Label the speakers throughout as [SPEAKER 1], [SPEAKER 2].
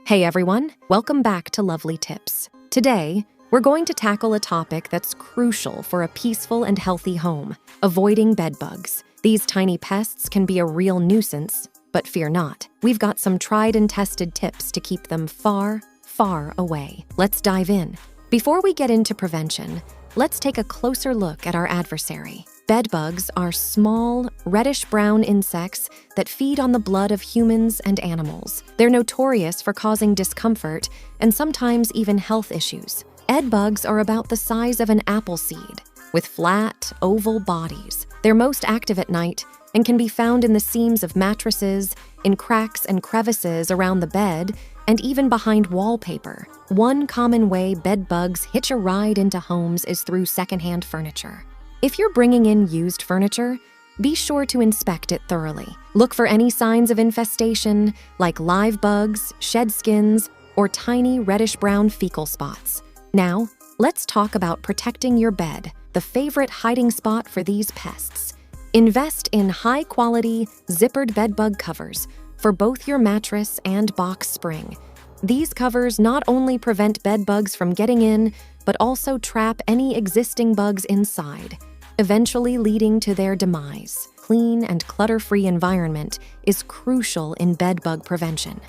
[SPEAKER 1] Hey everyone, welcome back to Lovely Tips. Today, we're going to tackle a topic that's crucial for a peaceful and healthy home: avoiding bedbugs. These tiny pests can be a real nuisance, but fear not. We've got some tried and tested tips to keep them far, far away. Let's dive in. Before we get into prevention, let's take a closer look at our adversary. Bedbugs are small, reddish-brown insects that feed on the blood of humans and animals. They're notorious for causing discomfort and sometimes even health issues. Bedbugs are about the size of an apple seed, with flat, oval bodies. They're most active at night and can be found in the seams of mattresses, in cracks and crevices around the bed, and even behind wallpaper. One common way bedbugs hitch a ride into homes is through secondhand furniture. If you're bringing in used furniture, be sure to inspect it thoroughly. Look for any signs of infestation, like live bugs, shed skins, or tiny reddish-brown fecal spots. Now, let's talk about protecting your bed, the favorite hiding spot for these pests. Invest in high-quality, zippered bedbug covers for both your mattress and box spring. These covers not only prevent bedbugs from getting in, but also trap any existing bugs inside, eventually leading to their demise. Clean and clutter-free environment is crucial in bedbug prevention.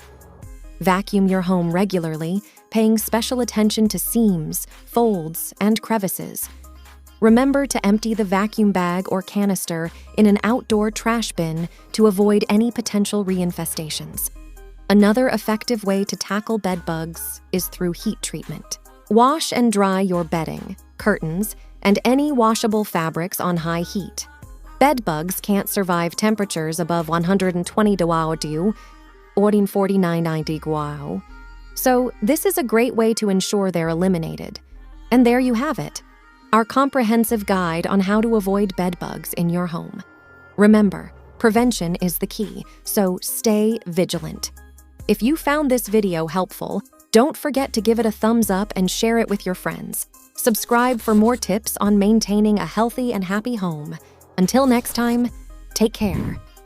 [SPEAKER 1] Vacuum your home regularly, paying special attention to seams, folds, and crevices. Remember to empty the vacuum bag or canister in an outdoor trash bin to avoid any potential reinfestations. Another effective way to tackle bedbugs is through heat treatment. Wash and dry your bedding, curtains, and any washable fabrics on high heat. Bedbugs can't survive temperatures above 120 degrees or 49 degrees. So this is a great way to ensure they're eliminated. And there you have it, our comprehensive guide on how to avoid bedbugs in your home. Remember, prevention is the key, so stay vigilant. If you found this video helpful, don't forget to give it a thumbs up and share it with your friends. Subscribe for more tips on maintaining a healthy and happy home. Until next time, take care.